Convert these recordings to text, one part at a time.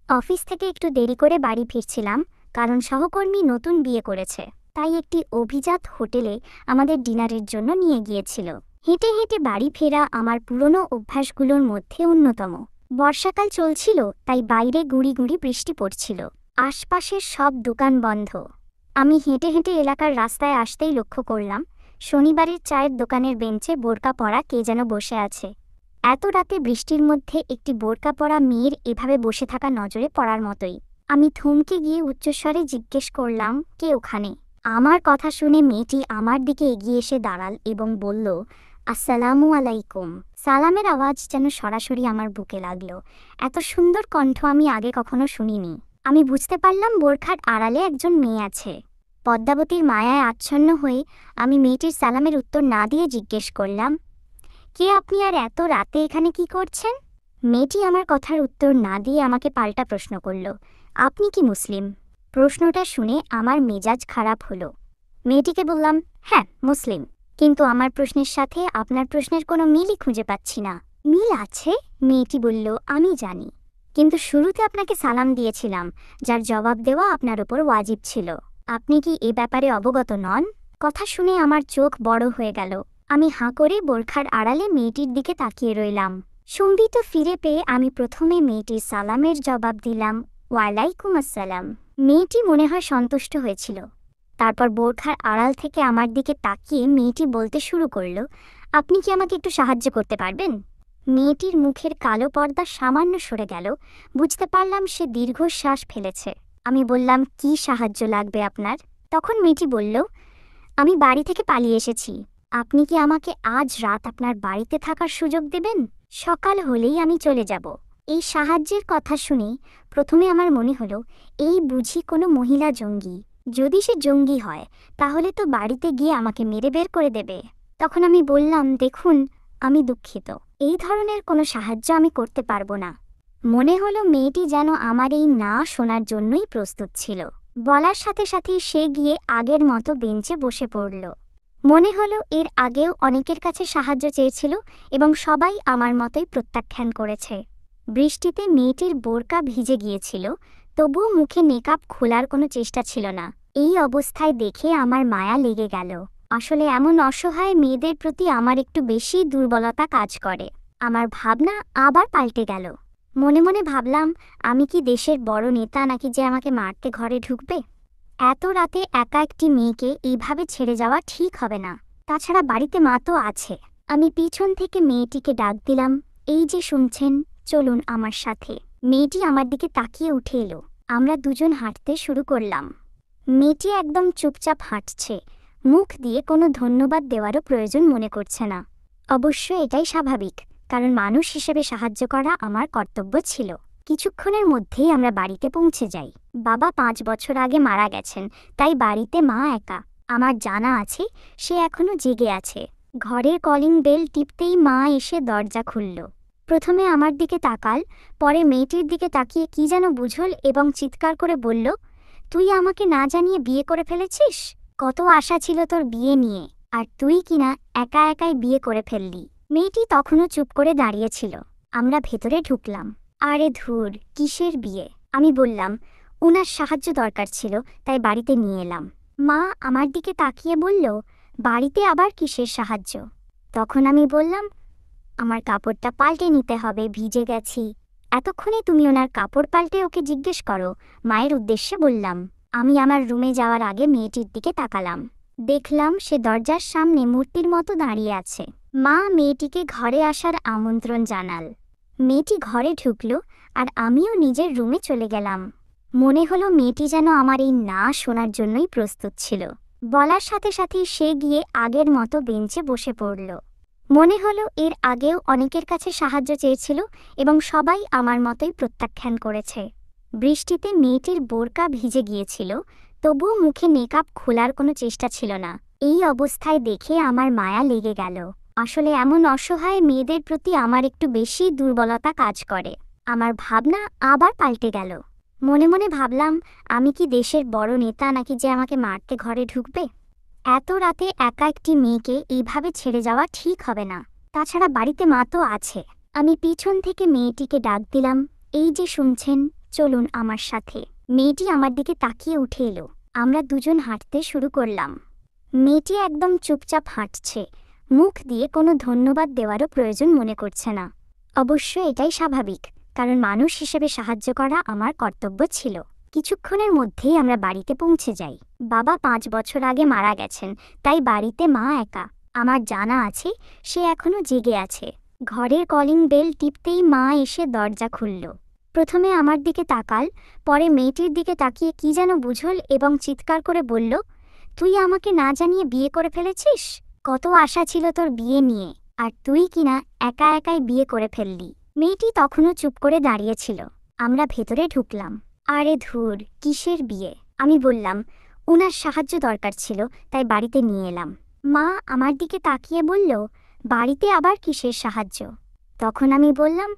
Office থেকে একটু দেরি করে বাড়ি ফিরছিলাম, কারণ সহকর্মী নতুন বিয়ে করেছে। তাই একটি অভিজাত হোটেলে আমাদের ডিনারের জন্য নিয়ে গিয়েছিল। হেঁটে হেঁটে বাড়ি ফেরা আমার পুরনো অভ্যাসগুলোর মধ্যে অন্যতম। বর্ষাকাল চলছিল, তাই বাইরে গুঁড়ি গুঁড়ি বৃষ্টি পড়ছিল। আশপাশের সব দোকান বন্ধ। আমি হেঁটে হেঁটে এলাকার রাস্তায় আসতেই লক্ষ্য করলাম শনিবারের চায়ের দোকানের বেঞ্চে বোরকা পরা কে যেন বসে আছে। এত রাতে বৃষ্টির মধ্যে একটি বোরকা পরা মেয়ের এভাবে বসে থাকা নজরে পড়ার মতোই। আমি থমকে গিয়ে উচ্চস্বরে জিজ্ঞেস করলাম, কে ওখানে? আমার কথা শুনে মেয়েটি আমার দিকে এগিয়ে এসে দাঁড়াল এবং বলল, আসসালামু আলাইকুম। সালামের আওয়াজ যেন সরাসরি আমার বুকে লাগলো। এত সুন্দর কণ্ঠ আমি আগে কখনো শুনিনি। আমি বুঝতে পারলাম বোরখার আড়ালে একজন মেয়ে আছে। পদ্মাবতীর মায়ায় আচ্ছন্ন হয়ে আমি মেয়েটির সালামের উত্তর না দিয়ে জিজ্ঞেস করলাম, কে আপনি, আর এত রাতে এখানে কি করছেন? মেয়েটি আমার কথার উত্তর না দিয়ে আমাকে পাল্টা প্রশ্ন করল, আপনি কি মুসলিম? প্রশ্নটা শুনে আমার মেজাজ খারাপ হলো। মেয়েটিকে বললাম, হ্যাঁ মুসলিম, কিন্তু আমার প্রশ্নের সাথে আপনার প্রশ্নের কোনো মিলই খুঁজে পাচ্ছি না। মিল আছে, মেয়েটি বলল, আমি জানি, কিন্তু শুরুতে আপনাকে সালাম দিয়েছিলাম, যার জবাব দেওয়া আপনার ওপর ওয়াজিব ছিল। আপনি কি এ ব্যাপারে অবগত নন? কথা শুনে আমার চোখ বড় হয়ে গেল। আমি হাঁ করে বোরখার আড়ালে মেয়েটির দিকে তাকিয়ে রইলাম। সম্বিত ফিরে পেয়ে আমি প্রথমে মেয়েটির সালামের জবাব দিলাম, ওয়ালাইকুম আসসালাম। মেয়েটি মনে হয় সন্তুষ্ট হয়েছিল। তারপর বোরখার আড়াল থেকে আমার দিকে তাকিয়ে মেয়েটি বলতে শুরু করল, আপনি কি আমাকে একটু সাহায্য করতে পারবেন? মেয়েটির মুখের কালো পর্দা সামান্য সরে গেল। বুঝতে পারলাম সে দীর্ঘশ্বাস ফেলেছে। আমি বললাম, কি সাহায্য লাগবে আপনার? তখন মেয়েটি বলল, আমি বাড়ি থেকে পালিয়ে এসেছি। আপনি কি আমাকে আজ রাত আপনার বাড়িতে থাকার সুযোগ দেবেন? সকাল হলেই আমি চলে যাব। এই সাহায্যের কথা শুনে প্রথমে আমার মনে হলো, এই বুঝি কোনো মহিলা জঙ্গি। যদি সে জঙ্গি হয় তাহলে তো বাড়িতে গিয়ে আমাকে মেরে বের করে দেবে। তখন আমি বললাম, দেখুন, আমি দুঃখিত, এই ধরনের কোনো সাহায্য আমি করতে পারবো না। মনে হলো মেয়েটি যেন আমার এই না শোনার জন্যই প্রস্তুত ছিল। বলার সাথে সাথেই সে গিয়ে আগের মতো বেঞ্চে বসে পড়ল। মনে হলো এর আগেও অনেকের কাছে সাহায্য চেয়েছিল এবং সবাই আমার মতোই প্রত্যাখ্যান করেছে। বৃষ্টিতে মেয়েটির বোরকা ভিজে গিয়েছিল, তবুও মুখে মেকআপ খোলার কোনো চেষ্টা ছিল না। এই অবস্থায় দেখে আমার মায়া লেগে গেল। আসলে এমন অসহায় মেয়েদের প্রতি আমার একটু বেশি দুর্বলতা কাজ করে। আমার ভাবনা আবার পাল্টে গেল। মনে মনে ভাবলাম, আমি কি দেশের বড় নেতা নাকি যে আমাকে মারতে ঘরে ঢুকবে? এত রাতে একা একটি মেয়েকে এইভাবে ছেড়ে যাওয়া ঠিক হবে না। তাছাড়া বাড়িতে মা তো আছে। আমি পিছন থেকে মেয়েটিকে ডাক দিলাম, এই যে শুনছেন, চলুন আমার সাথে। মেয়েটি আমার দিকে তাকিয়ে উঠে এলো। আমরা দুজন হাঁটতে শুরু করলাম। মেয়েটি একদম চুপচাপ হাঁটছে, মুখ দিয়ে কোনো ধন্যবাদ দেওয়ারও প্রয়োজন মনে করছে না। অবশ্য এটাই স্বাভাবিক, কারণ মানুষ হিসেবে সাহায্য করা আমার কর্তব্য ছিল। কিছুক্ষণের মধ্যেই আমরা বাড়িতে পৌঁছে যাই। বাবা 5 বছর আগে মারা গেছেন, তাই বাড়িতে মা একা। আমার জানা আছে সে এখনো জেগে আছে। ঘরের কলিং বেল টিপতেই মা এসে দরজা খুলল। প্রথমে আমার দিকে তাকাল, পরে মেয়েটির দিকে তাকিয়ে কি যেন বুঝল এবং চিৎকার করে বলল, তুই আমাকে না জানিয়ে বিয়ে করে ফেলেছিস? কত আশা ছিল তোর বিয়ে নিয়ে, আর তুই কিনা একা একাই বিয়ে করে ফেললি। মেয়েটি তখনও চুপ করে দাঁড়িয়েছিল। আমরা ভেতরে ঢুকলাম। আরে ধুর, কিসের বিয়ে? আমি বললাম, ওনার সাহায্য দরকার ছিল, তাই বাড়িতে নিয়ে এলাম। মা আমার দিকে তাকিয়ে বলল, বাড়িতে আবার কিসের সাহায্য? তখন আমি বললাম, আমার কাপড়টা পাল্টে নিতে হবে, ভিজে গেছি। এতক্ষণে তুমি ওনার কাপড় পাল্টে ওকে জিজ্ঞেস করো, মায়ের উদ্দেশ্যে বললাম। আমি আমার রুমে যাওয়ার আগে মেয়েটির দিকে তাকালাম। দেখলাম সে দরজার সামনে মূর্তির মতো দাঁড়িয়ে আছে। মা মেয়েটিকে ঘরে আসার আমন্ত্রণ জানাল। মেয়েটি ঘরে ঢুকল, আর আমিও নিজের রুমে চলে গেলাম। মনে হলো মেয়েটি যেন আমার এই না শোনার জন্যই প্রস্তুত ছিল। বলার সাথে সাথেই সে গিয়ে আগের মতো বেঞ্চে বসে পড়ল। মনে হলো এর আগেও অনেকের কাছে সাহায্য চেয়েছিল এবং সবাই আমার মতোই প্রত্যাখ্যান করেছে। বৃষ্টিতে মেয়েটির বোরকা ভিজে গিয়েছিল, তবুও মুখে মেকআপ খোলার কোনো চেষ্টা ছিল না। এই অবস্থায় দেখে আমার মায়া লেগে গেল। আসলে এমন অসহায় মেয়েদের প্রতি আমার একটু বেশি দুর্বলতা কাজ করে। আমার ভাবনা আবার পাল্টে গেল। মনে মনে ভাবলাম, আমি কি দেশের বড় নেতা নাকি যে আমাকে মারতে ঘরে ঢুকবে? এত রাতে একা একটি মেয়েকে এইভাবে ছেড়ে যাওয়া ঠিক হবে না। তাছাড়া বাড়িতে মা তো আছে। আমি পিছন থেকে মেয়েটিকে ডাক দিলাম, এই যে শুনছেন, চলুন আমার সাথে। মেয়েটি আমার দিকে তাকিয়ে উঠে এলো। আমরা দুজন হাঁটতে শুরু করলাম। মেয়েটি একদম চুপচাপ হাঁটছে, মুখ দিয়ে কোনো ধন্যবাদ দেওয়ারও প্রয়োজন মনে করছে না। অবশ্য এটাই স্বাভাবিক, কারণ মানুষ হিসেবে সাহায্য করা আমার কর্তব্য ছিল। কিছুক্ষণের মধ্যেই আমরা বাড়িতে পৌঁছে যাই। বাবা 5 বছর আগে মারা গেছেন, তাই বাড়িতে মা একা। আমার জানা আছে সে এখনো জেগে আছে। ঘরের কলিং বেল টিপতেই মা এসে দরজা খুলল। প্রথমে আমার দিকে তাকাল, পরে মেয়েটির দিকে তাকিয়ে কি যেন বুঝল এবং চিৎকার করে বলল, তুই আমাকে না জানিয়ে বিয়ে করে ফেলেছিস? কত আশা ছিল তোর বিয়ে নিয়ে, আর তুই কিনা একা একাই বিয়ে করে ফেললি। মেয়েটি তখনও চুপ করে দাঁড়িয়েছিল। আমরা ভেতরে ঢুকলাম। আরে ধুর, কিসের বিয়ে? আমি বললাম, উনার সাহায্য দরকার ছিল, তাই বাড়িতে নিয়ে এলাম। মা আমার দিকে তাকিয়ে বলল, বাড়িতে আবার কিসের সাহায্য? তখন আমি বললাম,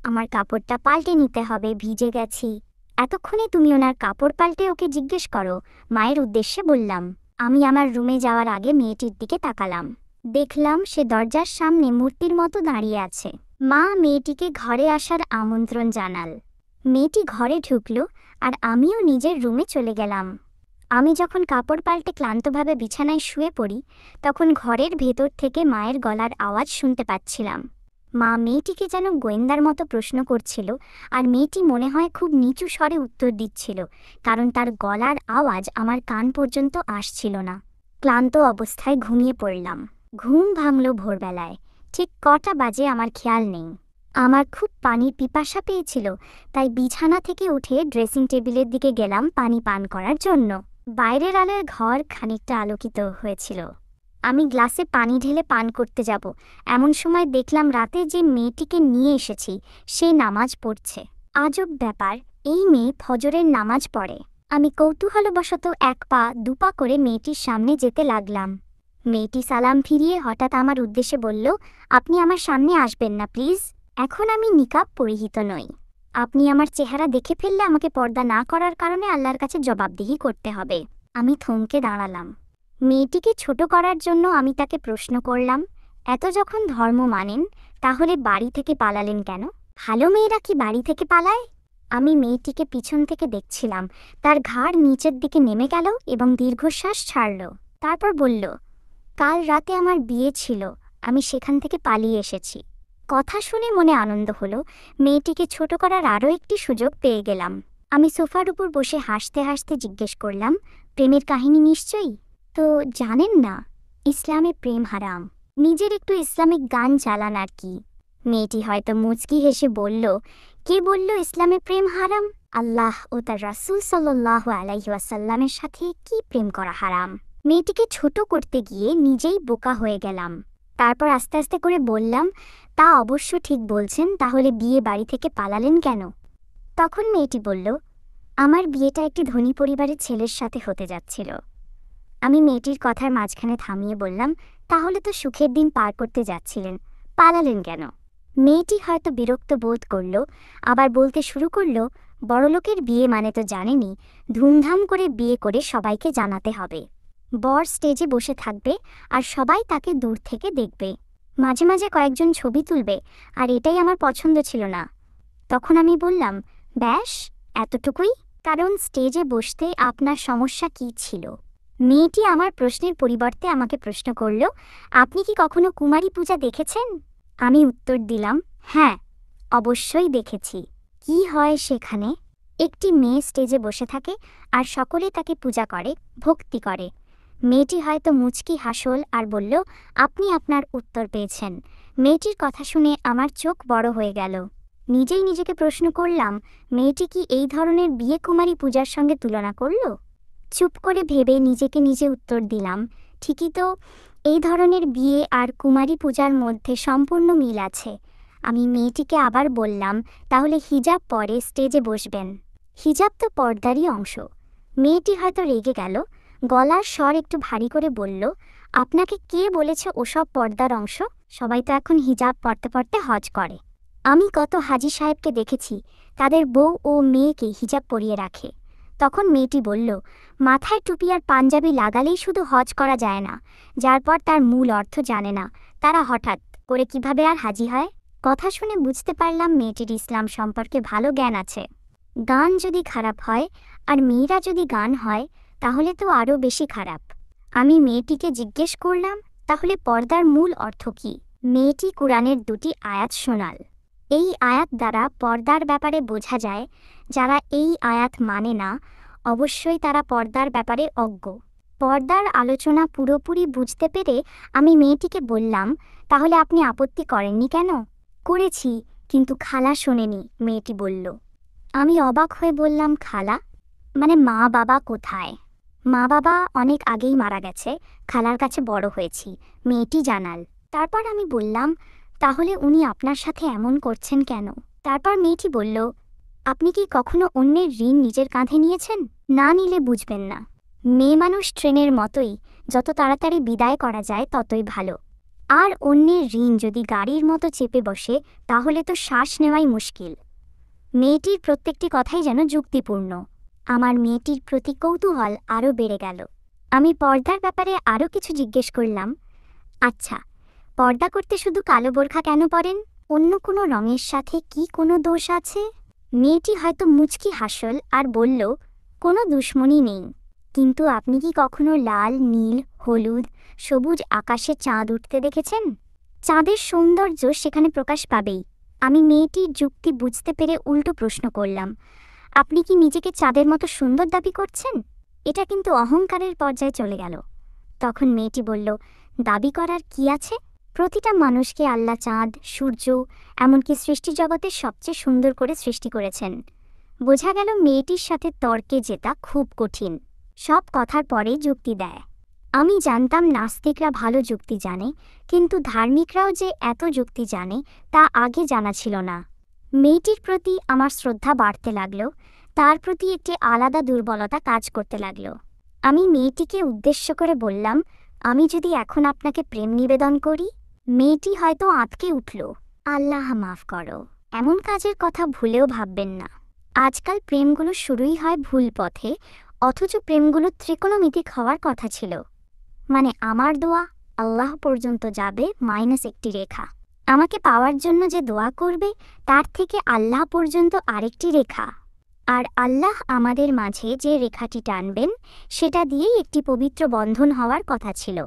আমার কাপড়টা পাল্টে নিতে হবে, ভিজে গেছি। এতক্ষণে তুমি ওনার কাপড় পাল্টে ওকে জিজ্ঞেস করো, মায়ের উদ্দেশ্যে বললাম। আমি আমার রুমে যাওয়ার আগে মেয়েটির দিকে তাকালাম। দেখলাম সে দরজার সামনে মূর্তির মতো দাঁড়িয়ে আছে। মা মেয়েটিকে ঘরে আসার আমন্ত্রণ জানাল। মেয়েটি ঘরে ঢুকল, আর আমিও নিজের রুমে চলে গেলাম। আমি যখন কাপড় পাল্টে ক্লান্তভাবে বিছানায় শুয়ে পড়ি, তখন ঘরের ভেতর থেকে মায়ের গলার আওয়াজ শুনতে পাচ্ছিলাম। মা মেয়েটিকে যেন গোয়েন্দার মতো প্রশ্ন করছিল, আর মেয়েটি মনে হয় খুব নিচু স্বরে উত্তর দিচ্ছিল, কারণ তার গলার আওয়াজ আমার কান পর্যন্ত আসছিল না। ক্লান্ত অবস্থায় ঘুমিয়ে পড়লাম। ঘুম ভাঙল ভোরবেলায়। ঠিক কটা বাজে আমার খেয়াল নেই। আমার খুব পানির পিপাসা পেয়েছিল, তাই বিছানা থেকে উঠে ড্রেসিং টেবিলের দিকে গেলাম পানি পান করার জন্য। বাইরের আলোয় ঘর খানিকটা আলোকিত হয়েছিল। আমি গ্লাসে পানি ঢেলে পান করতে যাব, এমন সময় দেখলাম রাতে যে মেয়েটিকে নিয়ে এসেছি সে নামাজ পড়ছে। আজব ব্যাপার, এই মেয়ে ফজরের নামাজ পড়ে। আমি কৌতূহলবশত 1 পা 2 পা করে মেয়েটির সামনে যেতে লাগলাম। মেয়েটি সালাম ফিরিয়ে হঠাৎ আমার উদ্দেশ্যে বলল, আপনি আমার সামনে আসবেন না প্লিজ। এখন আমি নিকাব পরিহিত নই। আপনি আমার চেহারা দেখে ফেললে আমাকে পর্দা না করার কারণে আল্লাহর কাছে জবাবদিহি করতে হবে। আমি থমকে দাঁড়ালাম। মেয়েটিকে ছোট করার জন্য আমি তাকে প্রশ্ন করলাম, এত যখন ধর্ম মানেন, তাহলে বাড়ি থেকে পালালেন কেন? ভালো মেয়েরা কি বাড়ি থেকে পালায়? আমি মেয়েটিকে পিছন থেকে দেখছিলাম। তার ঘাড় নিচের দিকে নেমে গেল এবং দীর্ঘশ্বাস ছাড়ল। তারপর বলল, কাল রাতে আমার বিয়ে ছিল, আমি সেখান থেকে পালিয়ে এসেছি। কথা শুনে মনে আনন্দ হলো। মেয়েটিকে ছোট করার আরও একটি সুযোগ পেয়ে গেলাম। আমি সোফার উপর বসে হাসতে হাসতে জিজ্ঞেস করলাম, প্রেমের কাহিনী নিশ্চয়ই? তো জানেন না, ইসলামে প্রেম হারাম। নিজের একটু ইসলামিক গান চালান আর কি। মেয়েটি হয়তো মুচকি হেসে বলল, কে বলল ইসলামে প্রেম হারাম? আল্লাহ ও তার রাসূল সাল্লাল্লাহু আলাইহি ওয়াসাল্লামের সাথে কি প্রেম করা হারাম? মেয়েটিকে ছোট করতে গিয়ে নিজেই বোকা হয়ে গেলাম। তারপর আস্তে আস্তে করে বললাম, তা অবশ্য ঠিক বলছেন, তাহলে বিয়ে বাড়ি থেকে পালালেন কেন? তখন মেয়েটি বলল, আমার বিয়েটা একটি ধনী পরিবারের ছেলের সাথে হতে যাচ্ছিল। আমি মেয়েটির কথার মাঝখানে থামিয়ে বললাম, তাহলে তো সুখের দিন পার করতে যাচ্ছিলেন, পালালেন কেন? মেয়েটি হয়তো বিরক্ত বোধ করল, আবার বলতে শুরু করল, বড়লোকের বিয়ে মানে তো জানেনই, ধুমধাম করে বিয়ে করে সবাইকে জানাতে হবে। বর স্টেজে বসে থাকবে আর সবাই তাকে দূর থেকে দেখবে, মাঝে মাঝে কয়েকজন ছবি তুলবে, আর এটাই আমার পছন্দ ছিল না। তখন আমি বললাম, ব্যাস এতটুকুই? কারণ স্টেজে বসতে আপনার সমস্যা কী ছিল? মেয়েটি আমার প্রশ্নের পরিবর্তে আমাকে প্রশ্ন করল, আপনি কি কখনো কুমারী পূজা দেখেছেন? আমি উত্তর দিলাম, হ্যাঁ, অবশ্যই দেখেছি। কি হয় সেখানে? একটি মেয়ে স্টেজে বসে থাকে আর সকলে তাকে পূজা করে, ভক্তি করে। মেয়েটি হয়তো মুচকি হাসল আর বলল, আপনি আপনার উত্তর পেয়েছেন। মেয়েটির কথা শুনে আমার চোখ বড় হয়ে গেল। নিজেই নিজেকে প্রশ্ন করলাম, মেয়েটি কি এই ধরনের বিয়ে কুমারী পূজার সঙ্গে তুলনা করল? চুপ করে ভেবে নিজেকে নিজে উত্তর দিলাম, ঠিকই তো, এই ধরনের বিয়ে আর কুমারী পূজার মধ্যে সম্পূর্ণ মিল আছে। আমি মেয়েটিকে আবার বললাম, তাহলে হিজাব পরে স্টেজে বসবেন। হিজাব তো পর্দারই অংশ। মেয়েটি হয়তো রেগে গেল, গলার স্বর একটু ভারী করে বলল, আপনাকে কে বলেছে ওসব পর্দার অংশ? সবাই তো এখন হিজাব পরতে পরতে হজ করে। আমি কত হাজি সাহেবকে দেখেছি, তাদের বউ ও মেয়েকে হিজাব পরিয়ে রাখে। তখন মেয়েটি বলল, মাথায় টুপি আর পাঞ্জাবি লাগালেই শুধু হজ করা যায় না, যার পর তার মূল অর্থ জানে না, তারা হঠাৎ করে কিভাবে আর হাজি হয়? কথা শুনে বুঝতে পারলাম মেয়েটির ইসলাম সম্পর্কে ভালো জ্ঞান আছে। গান যদি খারাপ হয় আর মেয়েরা যদি গান হয় তাহলে তো আরও বেশি খারাপ। আমি মেয়েটিকে জিজ্ঞেস করলাম, তাহলে পর্দার মূল অর্থ কী? মেয়েটি কুরআনের 2টি আয়াত শোনাল। এই আয়াত দ্বারা পর্দার ব্যাপারে বোঝা যায়, যারা এই আয়াত মানে না অবশ্যই তারা পর্দার ব্যাপারে অজ্ঞ। পর্দার আলোচনা পুরোপুরি বুঝতে পেরে আমি মেয়েটিকে বললাম, তাহলে আপনি আপত্তি করেননি কেন? করেছি, কিন্তু খালা শোনেনি, মেয়েটি বলল। আমি অবাক হয়ে বললাম, খালা মানে মা বাবা কোথায়? মা বাবা অনেক আগেই মারা গেছে, খালার কাছে বড় হয়েছি, মেয়েটি জানাল। তারপর আমি বললাম, তাহলে উনি আপনার সাথে এমন করছেন কেন? তারপর মেয়েটি বলল, আপনি কি কখনো অন্যের ঋণ নিজের কাঁধে নিয়েছেন? না নিলে বুঝবেন না। মেয়ে মানুষ ট্রেনের মতোই, যত তাড়াতাড়ি বিদায় করা যায় ততই ভালো। আর অন্যের ঋণ যদি গাড়ির মতো চেপে বসে তাহলে তো শ্বাস নেওয়াই মুশকিল। মেয়েটির প্রত্যেকটি কথাই যেন যুক্তিপূর্ণ। আমার মেয়েটির প্রতি কৌতূহল আরও বেড়ে গেল। আমি পর্দার ব্যাপারে আরও কিছু জিজ্ঞেস করলাম। আচ্ছা, পর্দা করতে শুধু কালো বোরখা কেন পরেন? অন্য কোনো রঙের সাথে কি কোনো দোষ আছে? মেয়েটি হয়তো মুচকি হাসল আর বলল, কোনো দুশ্মনী নেই। কিন্তু আপনি কি কখনো লাল, নীল, হলুদ, সবুজ আকাশে চাঁদ উঠতে দেখেছেন? চাঁদের সৌন্দর্য সেখানে প্রকাশ পাবেই। আমি মেয়েটির যুক্তি বুঝতে পেরে উল্টো প্রশ্ন করলাম, আপনি কি নিজেকে চাঁদের মতো সুন্দর দাবি করছেন? এটা কিন্তু অহংকারের পর্যায়ে চলে গেল। তখন মেয়েটি বলল, দাবি করার কি আছে? প্রতিটা মানুষকে আল্লাহ চাঁদ, সূর্য, এমনকি সৃষ্টিজগতের সবচেয়ে সুন্দর করে সৃষ্টি করেছেন। বোঝা গেল মেয়েটির সাথে তর্কে জেতা খুব কঠিন। সব কথার পরে যুক্তি দেয়। আমি জানতাম নাস্তিকরা ভালো যুক্তি জানে, কিন্তু ধার্মিকরাও যে এত যুক্তি জানে তা আগে জানা ছিল না। মেয়েটির প্রতি আমার শ্রদ্ধা বাড়তে লাগল, তার প্রতি একটি আলাদা দুর্বলতা কাজ করতে লাগল। আমি মেয়েটিকে উদ্দেশ্য করে বললাম, আমি যদি এখন আপনাকে প্রেম নিবেদন করি? মেয়েটি হয়তো আঁতকে উঠল। আল্লাহ মাফ করো, এমন কাজের কথা ভুলেও ভাববেন না। আজকাল প্রেমগুলো শুরুই হয় ভুল পথে, অথচ প্রেমগুলো ত্রিকোণমিতিক হওয়ার কথা ছিল। মানে আমার দোয়া আল্লাহ পর্যন্ত যাবে -1 রেখা। আমাকে পাওয়ার জন্য যে দোয়া করবে তার থেকে আল্লাহ পর্যন্ত আরেকটি রেখা। আর আল্লাহ আমাদের মাঝে যে রেখাটি টানবেন সেটা দিয়েই একটি পবিত্র বন্ধন হওয়ার কথা ছিল।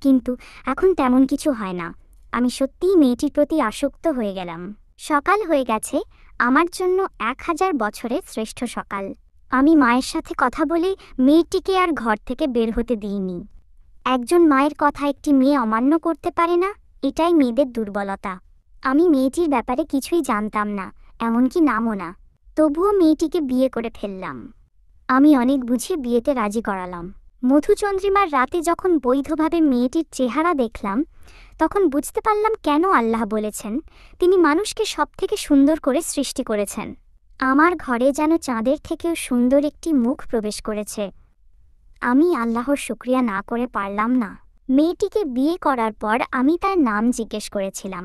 কিন্তু এখন তেমন কিছু হয় না। আমি সত্যিই মেয়েটির প্রতি আসক্ত হয়ে গেলাম। সকাল হয়ে গেছে, আমার জন্য 1000 বছরের শ্রেষ্ঠ সকাল। আমি মায়ের সাথে কথা বলে মেয়েটিকে আর ঘর থেকে বের হতে দিইনি। একজন মায়ের কথা একটি মেয়ে অমান্য করতে পারে না, এটাই মেয়েদের দুর্বলতা। আমি মেয়েটির ব্যাপারে কিছুই জানতাম না, এমনকি নামও না। তবুও মেয়েটিকে বিয়ে করে ফেললাম। আমি অনেক বুঝিয়ে বিয়েতে রাজি করালাম। মধুচন্দ্রিমার রাতে যখন বৈধভাবে মেয়েটির চেহারা দেখলাম, তখন বুঝতে পারলাম কেন আল্লাহ বলেছেন তিনি মানুষকে সবথেকে সুন্দর করে সৃষ্টি করেছেন। আমার ঘরে যেন চাঁদের থেকেও সুন্দর একটি মুখ প্রবেশ করেছে। আমি আল্লাহর শুকরিয়া না করে পারলাম না। মেয়েটিকে বিয়ে করার পর আমি তার নাম জিজ্ঞেস করেছিলাম।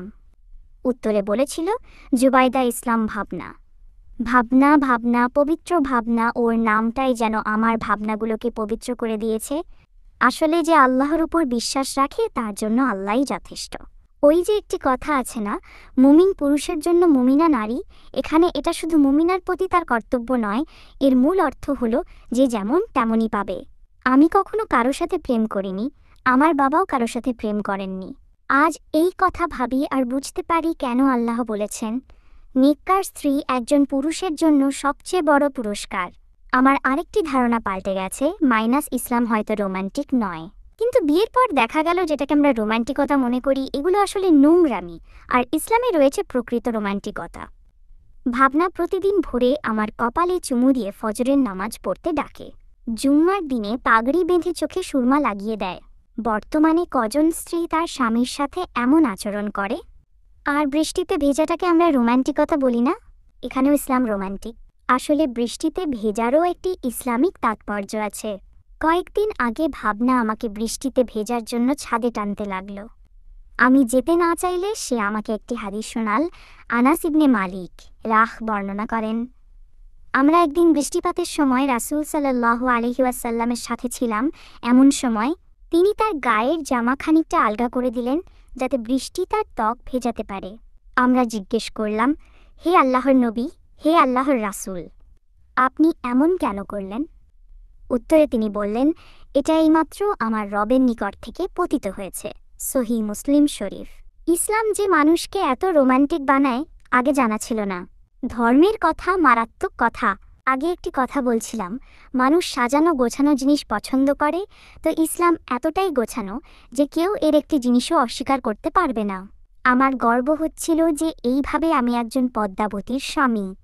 উত্তরে বলেছিল জুবাইদা ইসলাম ভাবনা। ভাবনা ভাবনা, পবিত্র ভাবনা, ওর নামটাই যেন আমার ভাবনাগুলোকে পবিত্র করে দিয়েছে। আসলে যে আল্লাহর উপর বিশ্বাস রাখে তার জন্য আল্লাহই যথেষ্ট। ওই যে একটি কথা আছে না, মুমিন পুরুষের জন্য মুমিনা নারী, এখানে এটা শুধু মুমিনার প্রতি তার কর্তব্য নয়, এর মূল অর্থ হলো যে যেমন তেমনই পাবে। আমি কখনো কারো সাথে প্রেম করিনি, আমার বাবাও কারো সাথে প্রেম করেননি। আজ এই কথা ভাবি আর বুঝতে পারি কেন আল্লাহ বলেছেন নেককার স্ত্রী একজন পুরুষের জন্য সবচেয়ে বড় পুরস্কার। আমার আরেকটি ধারণা পাল্টে গেছে, ইসলাম হয়তো রোমান্টিক নয়, কিন্তু বিয়ের পর দেখা গেল যেটাকে আমরা রোমান্টিকতা মনে করি এগুলো আসলে নোংরামি, আর ইসলামে রয়েছে প্রকৃত রোমান্টিকতা। ভাবনা প্রতিদিন ভোরে আমার কপালে চুমু দিয়ে ফজরের নামাজ পড়তে ডাকে। জুম্মার দিনে পাগড়ি বেঁধে চোখে সুরমা লাগিয়ে দেয়। বর্তমানে কজন স্ত্রী তার স্বামীর সাথে এমন আচরণ করে? আর বৃষ্টিতে ভেজাটাকে আমরা রোমান্টিকতা বলি না? এখানেও ইসলাম রোমান্টিক। আসলে বৃষ্টিতে ভেজারও একটি ইসলামিক তাৎপর্য আছে। কয়েকদিন আগে ভাবনা আমাকে বৃষ্টিতে ভেজার জন্য ছাদে টানতে লাগলো। আমি যেতে না চাইলে সে আমাকে একটি হাদিস শোনাল। আনাস ইবনে মালিক বর্ণনা করেন, আমরা একদিন বৃষ্টিপাতের সময় রাসূল সাল্লাল্লাহু আলাইহি ওয়াসাল্লামের সাথে ছিলাম। এমন সময় তিনি তার গায়ের জামা খানিকটা আলগা করে দিলেন যাতে বৃষ্টি তার ত্বক ভেজাতে পারে। আমরা জিজ্ঞেস করলাম, হে আল্লাহর নবী, হে আল্লাহর রাসূল, আপনি এমন কেন করলেন? উত্তরে তিনি বললেন, এটা এইমাত্র আমার রবের নিকট থেকে পতিত হয়েছে। সহিহ মুসলিম শরীফ। ইসলাম যে মানুষকে এত রোমান্টিক বানায় আগে জানা ছিল না। ধর্মের কথা মারাত্মক কথা। আগে একটি কথা বলছিলাম, মানুষ সাজানো গোছানো জিনিস পছন্দ করে, তো ইসলাম এতটাই গোছানো যে কেউ এর একটি জিনিসও অস্বীকার করতে পারবে না। আমার গর্ব হচ্ছিল যে এইভাবে আমি একজন পদ্মাবতীর স্বামী।